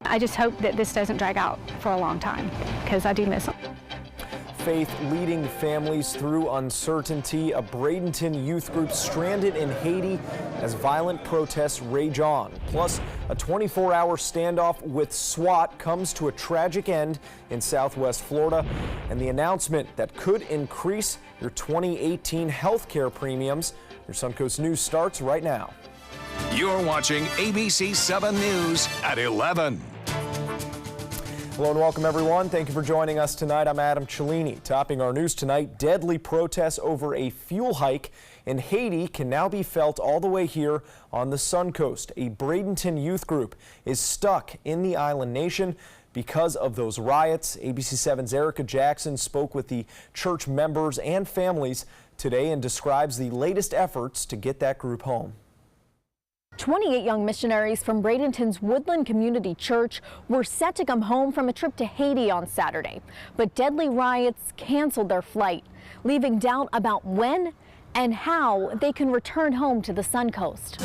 I just hope that this doesn't drag out for a long time because I do miss them. Faith leading families through uncertainty. A Bradenton youth group stranded in Haiti as violent protests rage on. Plus, a 24-hour standoff with SWAT comes to a tragic end in Southwest Florida. And the announcement that could increase your 2018 health care premiums. Your Suncoast News starts right now. You're watching ABC 7 News at 11. Hello and welcome, everyone. Thank you for joining us tonight. I'm Adam Cellini. Topping our news tonight, deadly protests over a fuel hike in Haiti can now be felt all the way here on the Suncoast. A Bradenton youth group is stuck in the island nation because of those riots. ABC 7's Erica Jackson spoke with the church members and families today and describes the latest efforts to get that group home. 28 young missionaries from Bradenton's Woodland Community Church were set to come home from a trip to Haiti on Saturday, but deadly riots canceled their flight, leaving doubt about when and how they can return home to the Suncoast.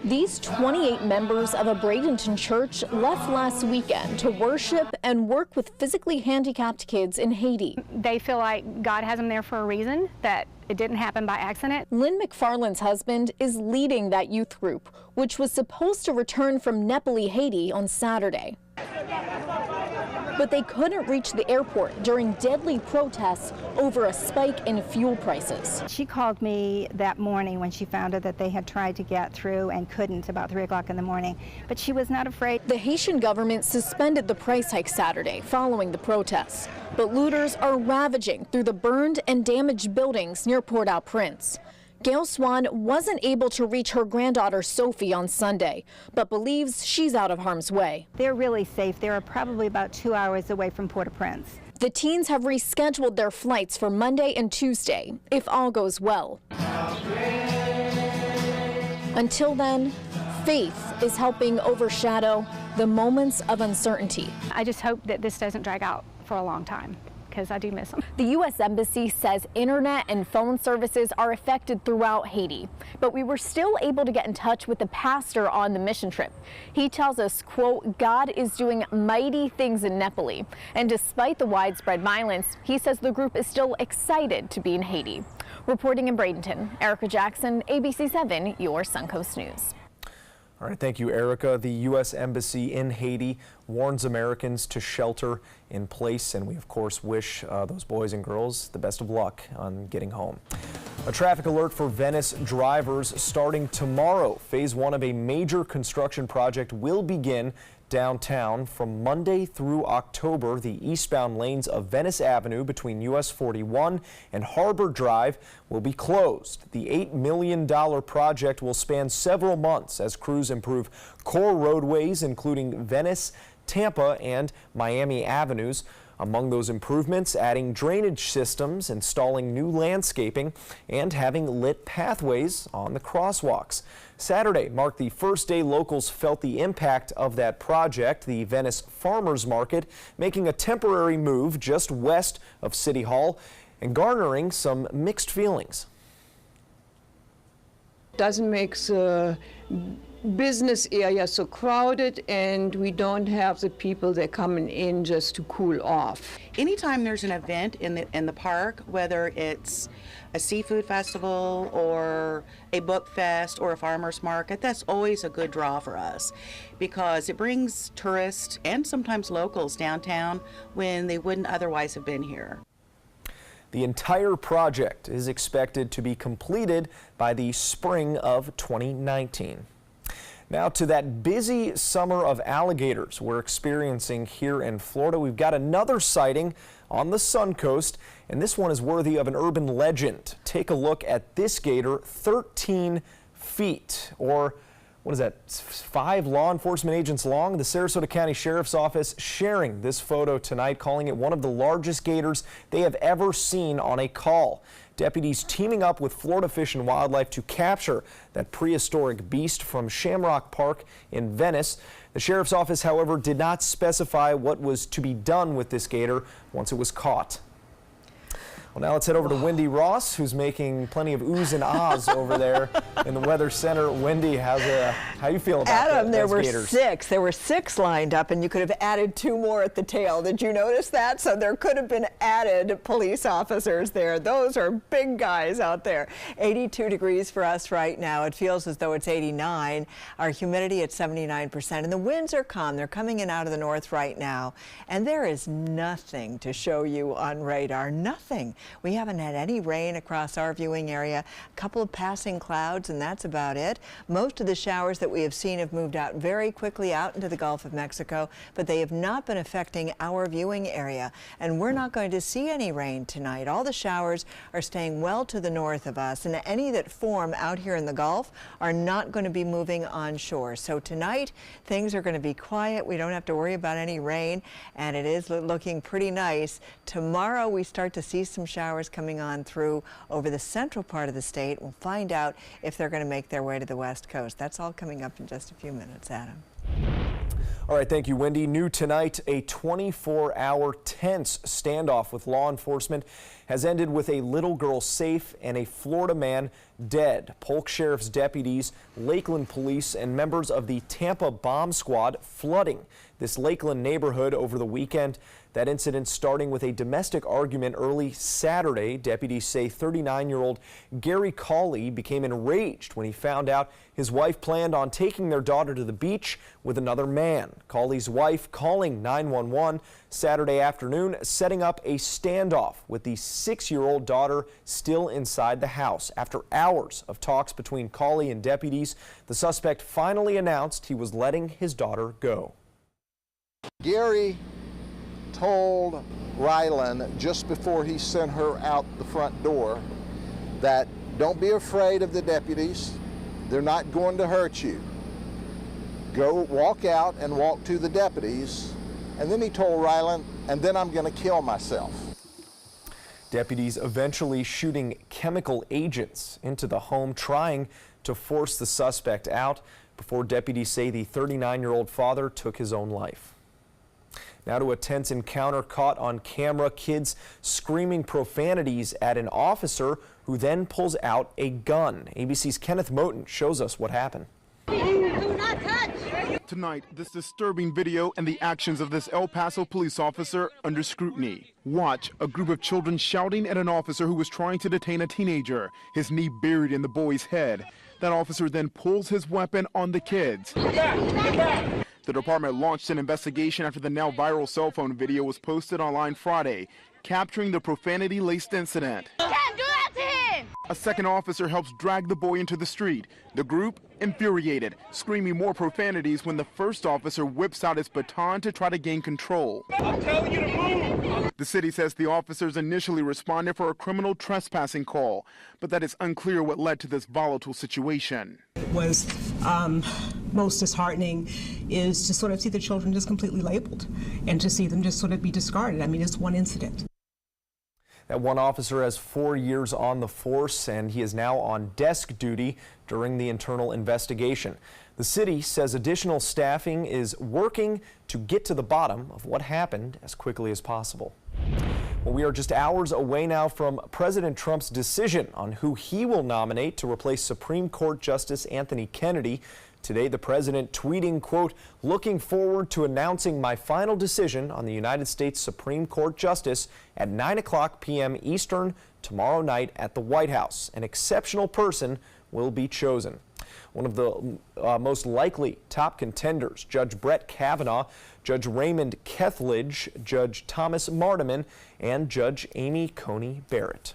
These 28 members of a Bradenton church left last weekend to worship and work with physically handicapped kids in Haiti. They feel like God has them there for a reason, that it didn't happen by accident. Lynn McFarland's husband is leading that youth group, which was supposed to return from Nepali, Haiti on Saturday. But they couldn't reach the airport during deadly protests over a spike in fuel prices. She called me that morning when she found out that they had tried to get through and couldn't about 3 o'clock in the morning, but she was not afraid. The Haitian government suspended the price hike Saturday following the protests, but looters are ravaging through the burned and damaged buildings near Port-au-Prince. Gail Swan wasn't able to reach her granddaughter Sophie on Sunday, but believes she's out of harm's way. They're really safe. They're probably about 2 hours away from Port-au-Prince. The teens have rescheduled their flights for Monday and Tuesday, if all goes well. Until then, faith is helping overshadow the moments of uncertainty. I just hope that this doesn't drag out for a long time because I do miss them. The U.S. Embassy says internet and phone services are affected throughout Haiti, but we were still able to get in touch with the pastor on the mission trip. He tells us, quote, God is doing mighty things in Nepali, and despite the widespread violence, he says the group is still excited to be in Haiti. Reporting in Bradenton, Erica Jackson, ABC 7, your Suncoast News. All right, thank you, Erica. The U.S. Embassy in Haiti warns Americans to shelter in place, and we, of course, wish those boys and girls the best of luck on getting home. A traffic alert for Venice drivers starting tomorrow. Phase 1 of a major construction project will begin downtown from Monday through October. The eastbound lanes of Venice Avenue between US 41 and Harbor Drive will be closed. The $8 million project will span several months as crews improve core roadways, including Venice, Tampa, and Miami Avenues. Among those improvements, adding drainage systems, installing new landscaping, and having lit pathways on the crosswalks. Saturday marked the first day locals felt the impact of that project. The Venice Farmers Market making a temporary move just west of City Hall and garnering some mixed feelings. Doesn't make the business area so crowded, and we don't have the people that coming in just to cool off. Anytime there's an event in the park, whether it's a seafood festival or a book fest or a farmer's market, that's always a good draw for us because it brings tourists and sometimes locals downtown when they wouldn't otherwise have been here. The entire project is expected to be completed by the spring of 2019. Now to that busy summer of alligators we're experiencing here in Florida. We've got another sighting on the Suncoast, and this one is worthy of an urban legend. Take a look at this gator, 13 feet, or what is that, 5 law enforcement agents long? The Sarasota County Sheriff's Office sharing this photo tonight, calling it one of the largest gators they have ever seen on a call. Deputies teaming up with Florida Fish and Wildlife to capture that prehistoric beast from Shamrock Park in Venice. The Sheriff's Office, however, did not specify what was to be done with this gator once it was caught. Well, now let's head over to Wendy Ross, who's making plenty of oohs and ahs over there in the Weather Center. Wendy, how you feel about Adam, there were Gators? six. There were six lined up, and you could have added two more at the tail. Did you notice that? So there could have been added police officers there. Those are big guys out there. 82 degrees for us right now. It feels as though it's 89. Our humidity at 79%, and the winds are calm. They're coming in out of the north right now, and there is nothing to show you on radar. Nothing. We haven't had any rain across our viewing area. A couple of passing clouds, and that's about it. Most of the showers that we have seen have moved out very quickly out into the Gulf of Mexico, but they have not been affecting our viewing area. And we're not going to see any rain tonight. All the showers are staying well to the north of us, and any that form out here in the Gulf are not going to be moving onshore. So tonight, things are going to be quiet. We don't have to worry about any rain, and it is looking pretty nice. Tomorrow, we start to see some showers coming on through over the central part of the state. We'll find out if they're going to make their way to the west coast. That's all coming up in just a few minutes, Adam. All right, thank you, Wendy. New tonight, a 24-hour tense standoff with law enforcement has ended with a little girl safe and a Florida man dead. Polk Sheriff's deputies, Lakeland police, and members of the Tampa Bomb Squad flooding this Lakeland neighborhood over the weekend. That incident starting with a domestic argument early Saturday. Deputies say 39-year-old Gary Cawley became enraged when he found out his wife planned on taking their daughter to the beach with another man. Cawley's wife calling 911 Saturday afternoon, setting up a standoff with the 6-year-old daughter still inside the house. After hours of talks between Cawley and deputies, the suspect finally announced he was letting his daughter go. Gary told Rylan just before he sent her out the front door that don't be afraid of the deputies. They're not going to hurt you. Go walk out and walk to the deputies. And then he told Rylan, and then I'm going to kill myself. Deputies eventually shooting chemical agents into the home, trying to force the suspect out before deputies say the 39-year-old father took his own life. Now to a tense encounter caught on camera. Kids screaming profanities at an officer who then pulls out a gun. ABC's Kenneth Moten shows us what happened. Do not touch! Tonight, this disturbing video and the actions of this El Paso police officer under scrutiny. Watch a group of children shouting at an officer who was trying to detain a teenager, his knee buried in the boy's head. That officer then pulls his weapon on the kids. Get back! Get back! The department launched an investigation after the now viral cell phone video was posted online Friday, capturing the profanity-laced incident. You can't do that to him! A second officer helps drag the boy into the street. The group infuriated, screaming more profanities when the first officer whips out his baton to try to gain control. I'm telling you to move! The city says the officers initially responded for a criminal trespassing call, but that it's unclear what led to this volatile situation. It was most disheartening is to sort of see the children just completely labeled and to see them just sort of be discarded. I mean, it's one incident. That one officer has 4 years on the force, and he is now on desk duty during the internal investigation. The city says additional staffing is working to get to the bottom of what happened as quickly as possible. Well, we are just hours away now from President Trump's decision on who he will nominate to replace Supreme Court Justice Anthony Kennedy. Today, the president tweeting, quote, "Looking forward to announcing my final decision on the United States Supreme Court Justice at 9:00 p.m. Eastern tomorrow night at the White House. An exceptional person will be chosen." One of the most likely top contenders, Judge Brett Kavanaugh, Judge Raymond Kethledge, Judge Thomas Mardiman, and Judge Amy Coney Barrett.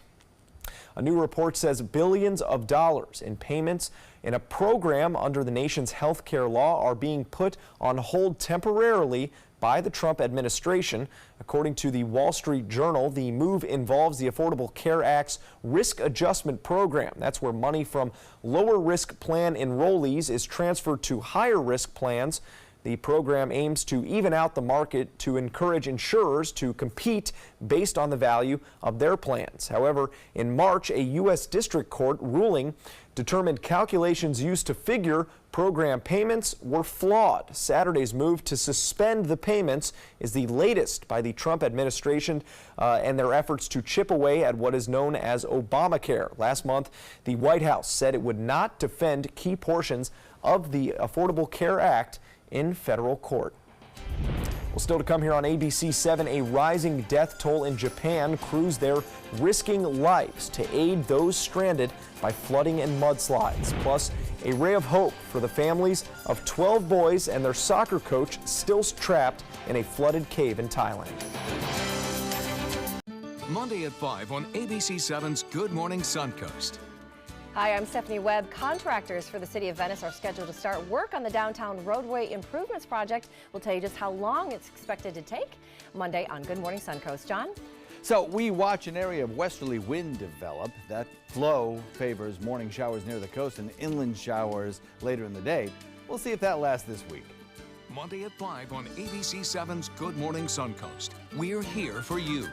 A new report says billions of dollars in payments in a program under the nation's health care law are being put on hold temporarily by the Trump administration. According to the Wall Street Journal, the move involves the Affordable Care Act's Risk Adjustment Program. That's where money from lower risk plan enrollees is transferred to higher risk plans. The program aims to even out the market to encourage insurers to compete based on the value of their plans. However, in March, a U.S. District Court ruling determined calculations used to figure program payments were flawed. Saturday's move to suspend the payments is the latest by the Trump administration and their efforts to chip away at what is known as Obamacare. Last month, the White House said it would not defend key portions of the Affordable Care Act in federal court. Well, still to come here on ABC 7, a rising death toll in Japan. Crews there risking lives to aid those stranded by flooding and mudslides. Plus, a ray of hope for the families of 12 boys and their soccer coach still trapped in a flooded cave in Thailand. Monday at 5 on ABC 7's Good Morning Suncoast. Hi, I'm Stephanie Webb. Contractors for the City of Venice are scheduled to start work on the downtown roadway improvements project. We'll tell you just how long it's expected to take Monday on Good Morning Suncoast. John? So we watch an area of westerly wind develop. That flow favors morning showers near the coast and inland showers later in the day. We'll see if that lasts this week. Monday at 5 on ABC 7's Good Morning Suncoast. We're here for you.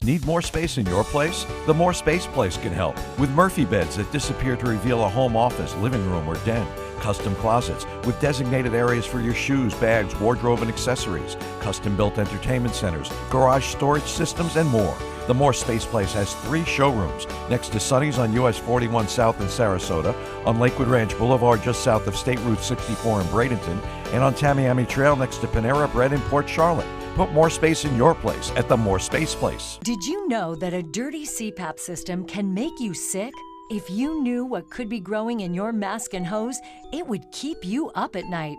Need more space in your place? The More Space Place can help with Murphy beds that disappear to reveal a home office, living room, or den. Custom closets with designated areas for your shoes, bags, wardrobe, and accessories. Custom-built entertainment centers, garage storage systems, and more. The More Space Place has 3 showrooms next to Sunny's on US 41 South in Sarasota, on Lakewood Ranch Boulevard just south of State Route 64 in Bradenton, and on Tamiami Trail next to Panera Bread in Port Charlotte. Put more space in your place at the More Space Place. Did you know that a dirty CPAP system can make you sick? If you knew what could be growing in your mask and hose, it would keep you up at night.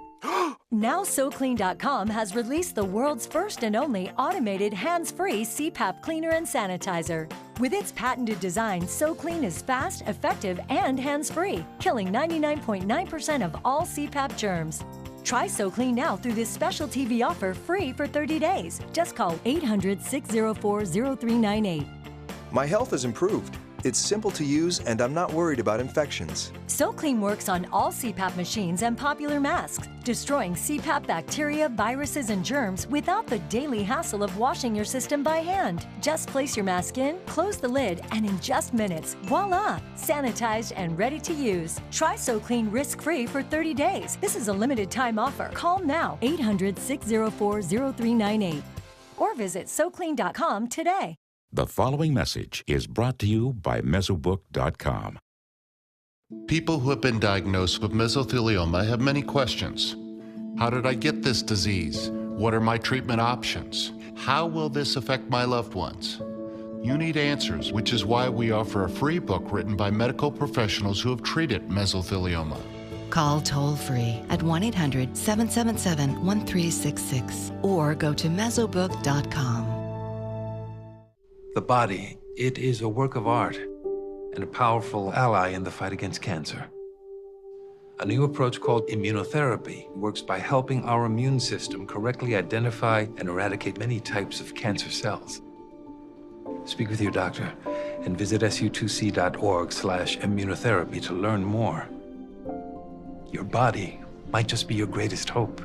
Now SoClean.com has released the world's first and only automated hands-free CPAP cleaner and sanitizer. With its patented design, SoClean is fast, effective, and hands-free, killing 99.9% of all CPAP germs. Try SoClean now through this special TV offer free for 30 days. Just call 800-604-0398. My health has improved. It's simple to use and I'm not worried about infections. SoClean works on all CPAP machines and popular masks, destroying CPAP bacteria, viruses, and germs without the daily hassle of washing your system by hand. Just place your mask in, close the lid, and in just minutes, voila! Sanitized and ready to use. Try SoClean risk-free for 30 days. This is a limited time offer. Call now, 800-604-0398. Or visit SoClean.com today. The following message is brought to you by Mesobook.com. People who have been diagnosed with mesothelioma have many questions. How did I get this disease? What are my treatment options? How will this affect my loved ones? You need answers, which is why we offer a free book written by medical professionals who have treated mesothelioma. Call toll-free at 1-800-777-1366 or go to Mesobook.com. The body, it is a work of art and a powerful ally in the fight against cancer. A new approach called immunotherapy works by helping our immune system correctly identify and eradicate many types of cancer cells. Speak with your doctor and visit su2c.org/immunotherapy to learn more. Your body might just be your greatest hope.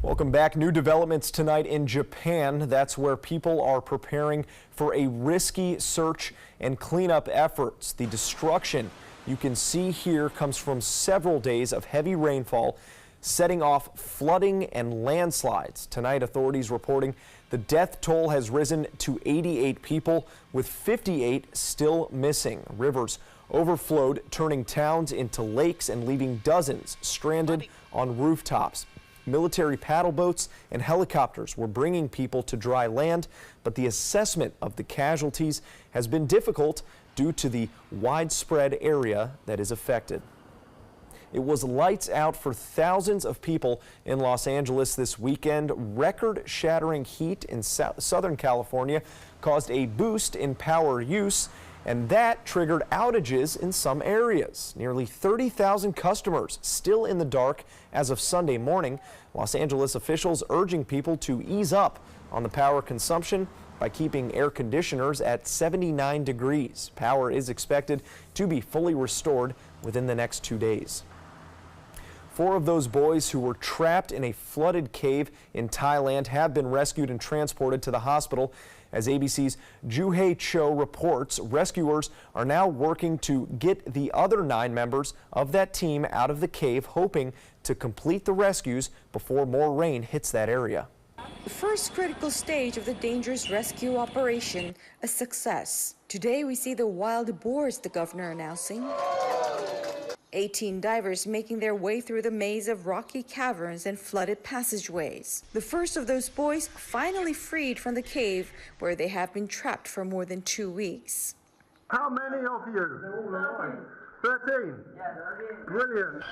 Welcome back. New developments tonight in Japan. That's where people are preparing for a risky search and cleanup efforts. The destruction you can see here comes from several days of heavy rainfall, setting off flooding and landslides. Tonight, authorities reporting the death toll has risen to 88 people, with 58 still missing. Rivers overflowed, turning towns into lakes and leaving dozens stranded on rooftops. Military paddle boats and helicopters were bringing people to dry land, but the assessment of the casualties has been difficult due to the widespread area that is affected. It was lights out for thousands of people in Los Angeles this weekend. Record-shattering heat in Southern California caused a boost in power use, and that triggered outages in some areas. Nearly 30,000 customers still in the dark as of Sunday morning. Los Angeles officials urging people to ease up on the power consumption by keeping air conditioners at 79 degrees. Power is expected to be fully restored within the next 2 days. 4 of those boys who were trapped in a flooded cave in Thailand have been rescued and transported to the hospital. As ABC's Joo-Hae Cho reports, rescuers are now working to get the other 9 members of that team out of the cave, hoping to complete the rescues before more rain hits that area. The first critical stage of the dangerous rescue operation, a success. Today we see the wild boars the governor announcing. 18 divers making their way through the maze of rocky caverns and flooded passageways. The first of those boys finally freed from the cave where they have been trapped for more than 2 weeks. How many of you? 13. Brilliant.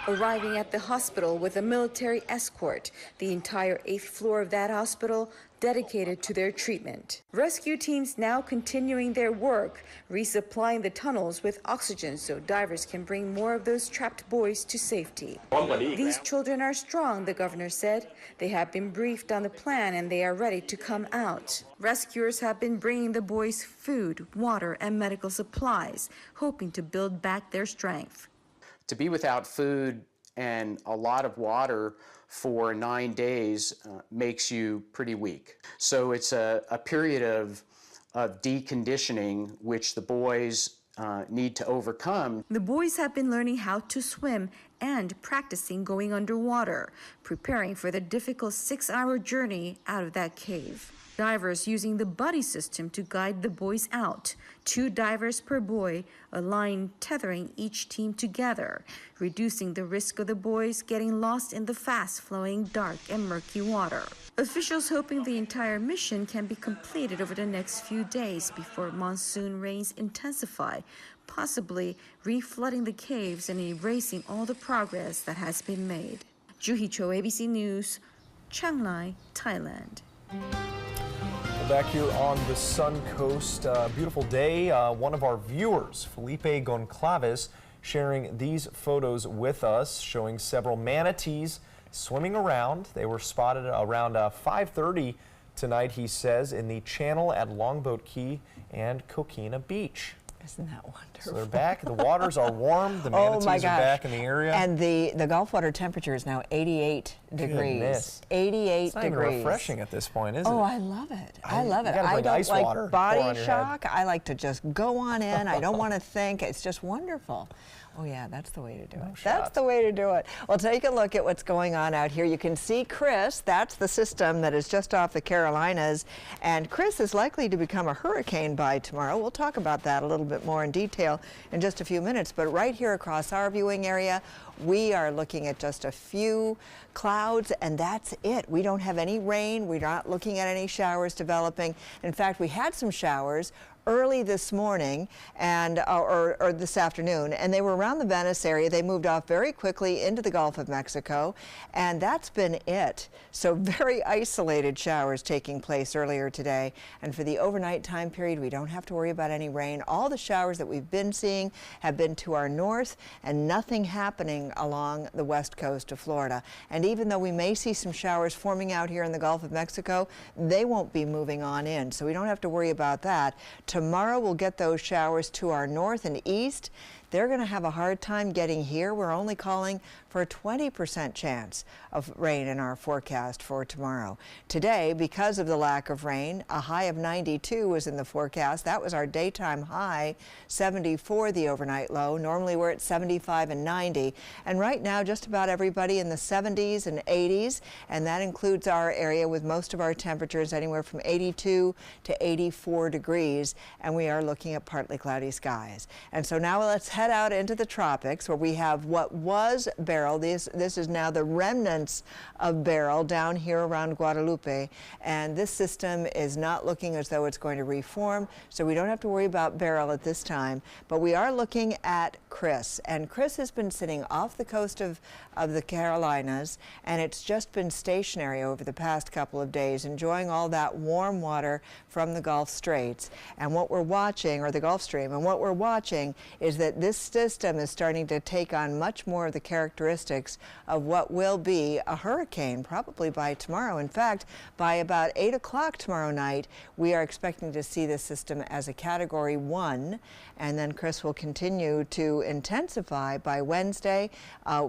Arriving at the hospital with a military escort, the entire 8th floor of that hospital dedicated to their treatment. Rescue teams now continuing their work, resupplying the tunnels with oxygen so divers can bring more of those trapped boys to safety. These children are strong, the governor said. They have been briefed on the plan and they are ready to come out. Rescuers have been bringing the boys food, water, and medical supplies, hoping to build back their strength. To be without food and a lot of water for 9 days makes you pretty weak. So it's a period of deconditioning which the boys need to overcome. The boys have been learning how to swim and practicing going underwater, preparing for the difficult 6-hour journey out of that cave. Divers using the buddy system to guide the boys out. 2 divers per boy, a line tethering each team together, reducing the risk of the boys getting lost in the fast-flowing, dark and murky water. Officials hoping the entire mission can be completed over the next few days before monsoon rains intensify, possibly reflooding the caves and erasing all the progress that has been made. Joo-Hae Cho, ABC News, Chiang Mai, Thailand. Back here on the Sun Coast, beautiful day. One of our viewers, Felipe Goncalves, sharing these photos with us, showing several manatees swimming around. They were spotted around 5:30 tonight, he says, in the channel at Longboat Key and Coquina Beach. Isn't that wonderful? So they're back. The waters are warm. The manatees are back in the area. And the Gulf water temperature is now 88 degrees. Goodness. 88 it's not degrees. even refreshing at this point, is it? Oh, I love it. I love it. You gotta bring I ice don't water, like pour on body your shock. head. I like to just go on in. I don't want to think. It's just wonderful. Oh yeah, that's the way to do it. That's the way to do it. Well, take a look at what's going on out here. You can see Chris. That's the system that is just off the Carolinas. And Chris is likely to become a hurricane by tomorrow. We'll talk about that a little bit more in detail in just a few minutes. But right here across our viewing area, we are looking at just a few clouds, and that's it. We don't have any rain. We're not looking at any showers developing. In fact, we had some showers early this morning and or this afternoon, and they were around the Venice area. They moved off very quickly into the Gulf of Mexico, and that's been it. So very isolated showers taking place earlier today. And for the overnight time period, we don't have to worry about any rain. All the showers that we've been seeing have been to our north, and nothing happening along the west coast of Florida. And even though we may see some showers forming out here in the Gulf of Mexico, they won't be moving on in, so we don't have to worry about that. Tomorrow we'll get those showers to our north and east. They're going to have a hard time getting here. We're only calling for a 20% chance of rain in our forecast for tomorrow. Today, because of the lack of rain, a high of 92 was in the forecast. That was our daytime high, 74 the overnight low. Normally we're at 75 and 90. And right now, just about everybody in the 70s and 80s, and that includes our area with most of our temperatures anywhere from 82 to 84 degrees. And we are looking at partly cloudy skies. And so now let's head out into the tropics, where we have what was Beryl. This is now the remnants of Beryl down here around Guadalupe, and this system is not looking as though it's going to reform, so we don't have to worry about Beryl at this time. But we are looking at Chris, and Chris has been sitting off the coast of the Carolinas, and it's just been stationary over the past couple of days, enjoying all that warm water from the Gulf Straits. And what we're watching, or the Gulf Stream, and what we're watching is that this system is starting to take on much more of the characteristics of what will be a hurricane probably by tomorrow. In fact, by about 8 o'clock tomorrow night, we are expecting to see this system as a Category 1, and then Chris will continue to intensify by Wednesday,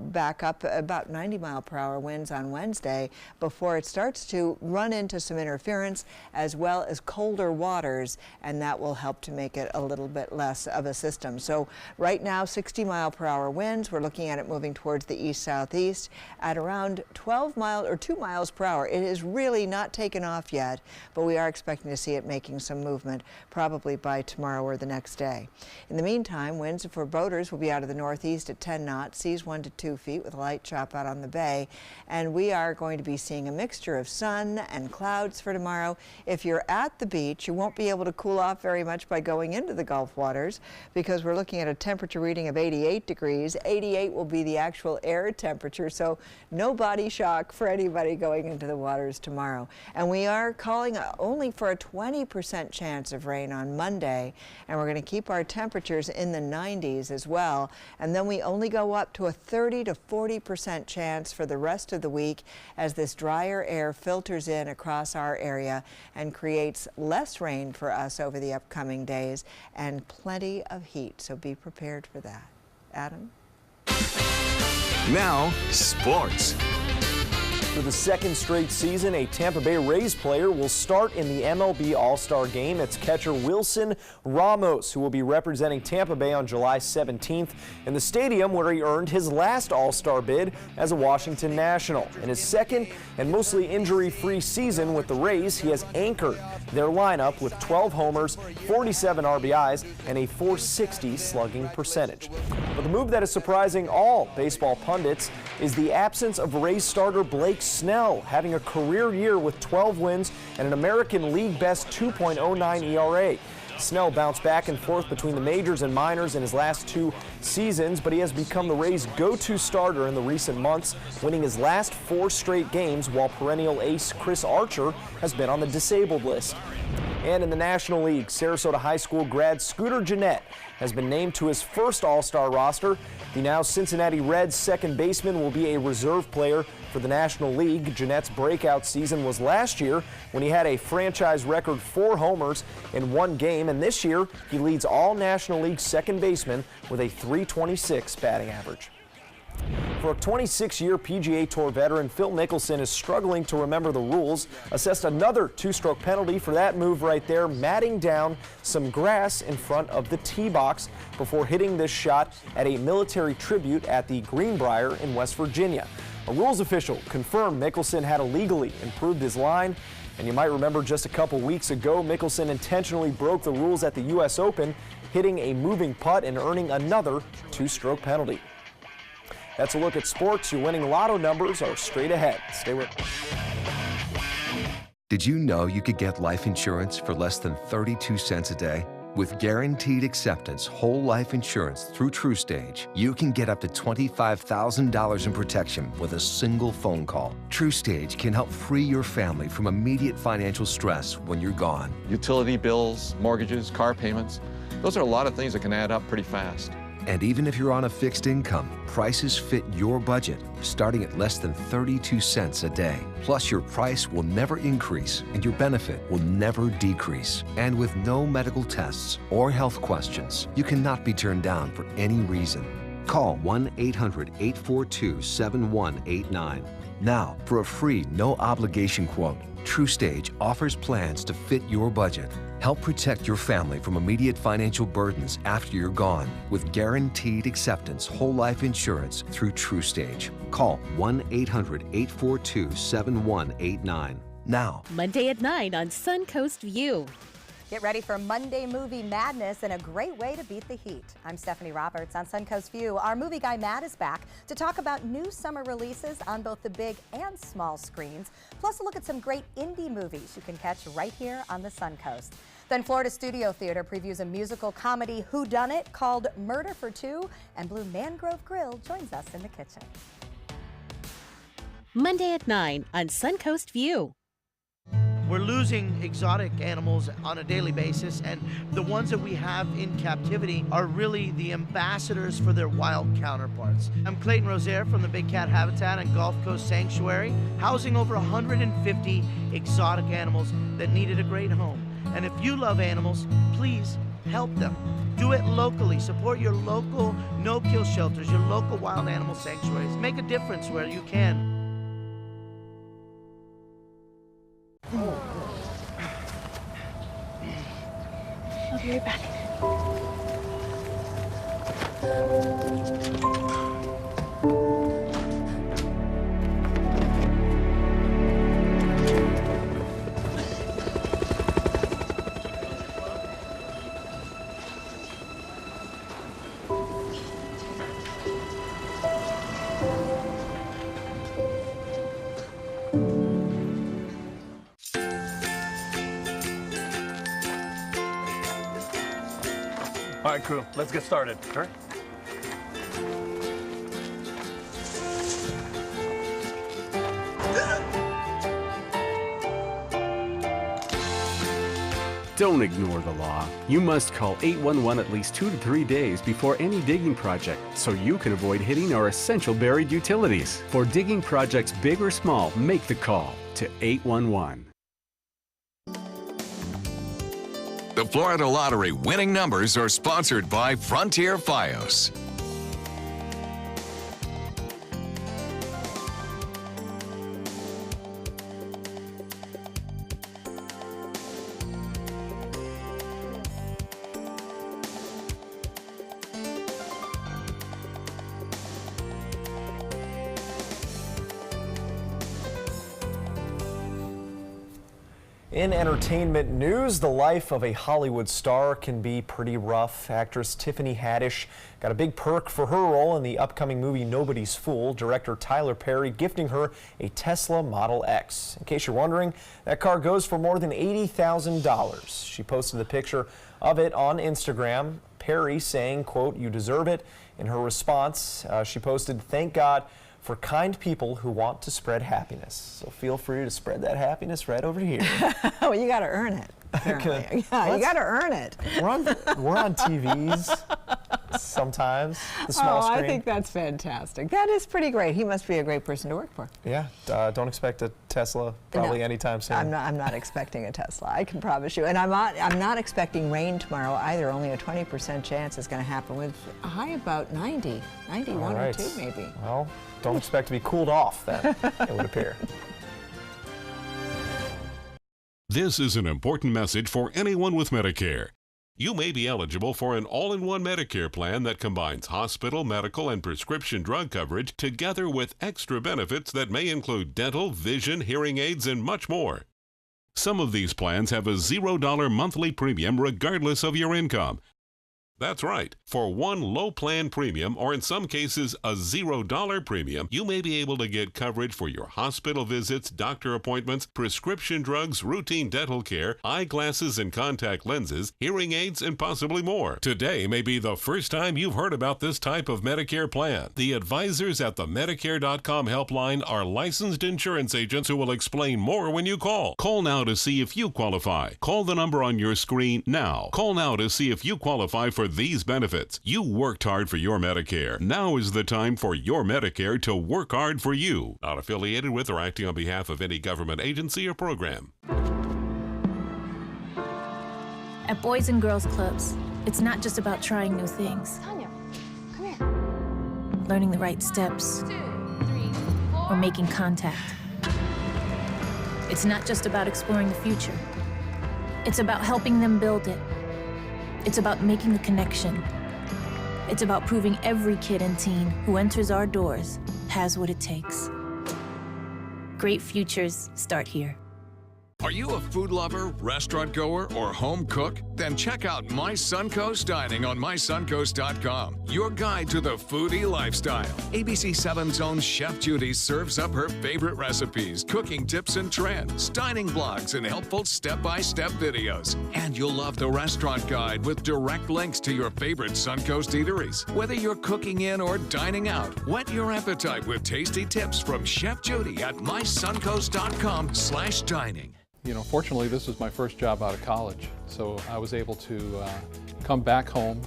back up about 90-mile-per-hour winds on Wednesday before it starts to run into some interference as well as colder waters, and that will help to make it a little bit less of a system. So right now, 60-mile-per-hour winds. We're looking at it moving towards the east-southeast at around 12 miles or 2 miles per hour. It is really not taken off yet, but we are expecting to see it making some movement probably by tomorrow or the next day. In the meantime, winds for boaters will be out of the northeast at 10 knots, seas 1 to 2 feet with a light chop out on the bay, and we are going to be seeing a mixture of sun and clouds for tomorrow. If you're at the beach, you won't be able to cool off very much by going into the Gulf waters because we're looking at a temperature reading of 88 degrees. 88 will be the actual air temperature, so no body shock for anybody going into the waters tomorrow. And we are calling only for a 20% chance of rain on Monday, and we're going to keep our temperatures in the 90s as well. And then we only go up to a 30 to 40% chance for the rest of the week as this drier air filters in across our area and creates less rain for us over the upcoming days and plenty of heat. So be prepared for that. Adam? Now, sports. For the second straight season, a Tampa Bay Rays player will start in the MLB All-Star Game. It's catcher Wilson Ramos, who will be representing Tampa Bay on July 17th in the stadium where he earned his last All-Star bid as a Washington National. In his second and mostly injury-free season with the Rays, he has anchored their lineup with 12 homers, 47 RBIs, and a .460 slugging percentage. But the move that is surprising all baseball pundits is the absence of Rays starter Blake Snell, having a career year with 12 wins and an American League best 2.09 ERA. Snell bounced back and forth between the majors and minors in his last 2 seasons, but he has become the Rays' go-to starter in the recent months, winning his last 4 straight games while perennial ace Chris Archer has been on the disabled list. And in the National League, Sarasota High School grad Scooter Gennett has been named to his first All-Star roster. The now Cincinnati Reds second baseman will be a reserve player for the National League. Gennett's breakout season was last year when he had a franchise record 4 homers in 1 game, and this year he leads all National League second basemen with a .326 batting average. For a 26-year PGA Tour veteran, Phil Mickelson is struggling to remember the rules. Assessed another 2-stroke penalty for that move right there, matting down some grass in front of the tee box before hitting this shot at a military tribute at the Greenbrier in West Virginia. A rules official confirmed Mickelson had illegally improved his line. And you might remember just a couple weeks ago, Mickelson intentionally broke the rules at the U.S. Open, hitting a moving putt and earning another 2-stroke penalty. That's a look at sports. Your winning lotto numbers are straight ahead. Stay with us. Did you know you could get life insurance for less than 32 cents a day? With Guaranteed Acceptance whole life insurance through TruStage, you can get up to $25,000 in protection with a single phone call. TruStage can help free your family from immediate financial stress when you're gone. Utility bills, mortgages, car payments, those are a lot of things that can add up pretty fast. And even if you're on a fixed income, prices fit your budget, starting at less than 32 cents a day. Plus, your price will never increase and your benefit will never decrease. And with no medical tests or health questions, you cannot be turned down for any reason. Call 1-800-842-7189. Now, for a free, no-obligation quote, TruStage offers plans to fit your budget. Help protect your family from immediate financial burdens after you're gone with Guaranteed Acceptance whole life insurance through TruStage. Call 1-800-842-7189 now. Monday at 9 on Suncoast View. Get ready for Monday movie madness and a great way to beat the heat. I'm Stephanie Roberts on Suncoast View. Our movie guy Matt is back to talk about new summer releases on both the big and small screens, plus a look at some great indie movies you can catch right here on the Suncoast. Then Florida Studio Theater previews a musical comedy whodunit called Murder for Two, and Blue Mangrove Grill joins us in the kitchen. Monday at 9 on Suncoast View. We're losing exotic animals on a daily basis, and the ones that we have in captivity are really the ambassadors for their wild counterparts. I'm Clayton Rozier from the Big Cat Habitat and Gulf Coast Sanctuary, housing over 150 exotic animals that needed a great home. And if you love animals, please help them. Do it locally. Support your local no-kill shelters, your local wild animal sanctuaries. Make a difference where you can. I'll be right back. All right, crew, let's get started. All right. Don't ignore the law. You must call 811 at least 2 to 3 days before any digging project so you can avoid hitting our essential buried utilities. For digging projects big or small, make the call to 811. The Florida Lottery winning numbers are sponsored by Frontier Fios. In entertainment news, the life of a Hollywood star can be pretty rough. Actress Tiffany Haddish got a big perk for her role in the upcoming movie Nobody's Fool. Director Tyler Perry gifting her a Tesla Model X. In case you're wondering, that car goes for more than $80,000. She posted a picture of it on Instagram. Perry saying, quote, "You deserve it." In her response, she posted, "Thank God for kind people who want to spread happiness." So feel free to spread that happiness right over here. Well, you got to earn it. Apparently. Yeah, you got to earn it. We're on TVs sometimes, the small screen. I think that's fantastic. That is pretty great. He must be a great person to work for. Yeah, don't expect a Tesla probably anytime soon. I'm not expecting a Tesla, I can promise you. And I'm not expecting rain tomorrow either. Only a 20% chance is going to happen with a high about 90, 91 or 2 maybe. Well, don't expect to be cooled off then, it would appear. This is an important message for anyone with Medicare. You may be eligible for an all-in-one Medicare plan that combines hospital, medical, and prescription drug coverage together with extra benefits that may include dental, vision, hearing aids, and much more. Some of these plans have a $0 monthly premium regardless of your income. That's right. For one low plan premium, or in some cases a $0 premium, you may be able to get coverage for your hospital visits, doctor appointments, prescription drugs, routine dental care, eyeglasses and contact lenses, hearing aids, and possibly more. Today may be the first time you've heard about this type of Medicare plan. The advisors at the Medicare.com helpline are licensed insurance agents who will explain more when you call. Call now to see if you qualify. Call the number on your screen now. Call now to see if you qualify for these benefits. You worked hard for your Medicare. Now is the time for your Medicare to work hard for you. Not affiliated with or acting on behalf of any government agency or program. At Boys and Girls Clubs, it's not just about trying new things. Tanya, come here. Learning the right steps. 2, 3, 4. Or making contact. It's not just about exploring the future. It's about helping them build it. It's about making the connection. It's about proving every kid and teen who enters our doors has what it takes. Great futures start here. Are you a food lover, restaurant goer, or home cook? Then check out My Suncoast Dining on mysuncoast.com, your guide to the foodie lifestyle. ABC 7's own Chef Judy serves up her favorite recipes, cooking tips and trends, dining blogs, and helpful step-by-step videos. And you'll love the restaurant guide with direct links to your favorite Suncoast eateries. Whether you're cooking in or dining out, whet your appetite with tasty tips from Chef Judy at mysuncoast.com/dining. Fortunately, this was my first job out of college, so I was able to come back home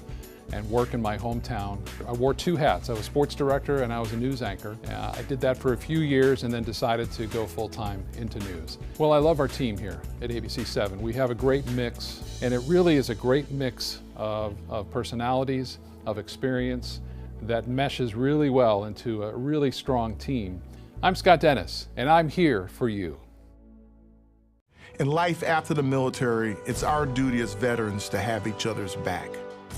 and work in my hometown. I wore two hats. I was sports director and I was a news anchor. I did that for a few years and then decided to go full-time into news. Well, I love our team here at ABC7. We have a great mix, and it really is a great mix of personalities, of experience that meshes really well into a really strong team. I'm Scott Dennis, and I'm here for you. In life after the military, it's our duty as veterans to have each other's back.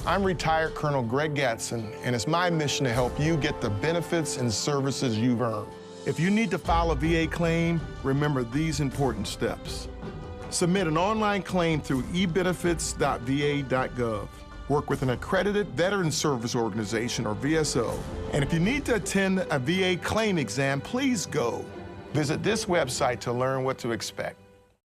I'm retired Colonel Greg Gatson, and it's my mission to help you get the benefits and services you've earned. If you need to file a VA claim, remember these important steps. Submit an online claim through ebenefits.va.gov. Work with an accredited Veteran Service Organization, or VSO. And if you need to attend a VA claim exam, please go. Visit this website to learn what to expect.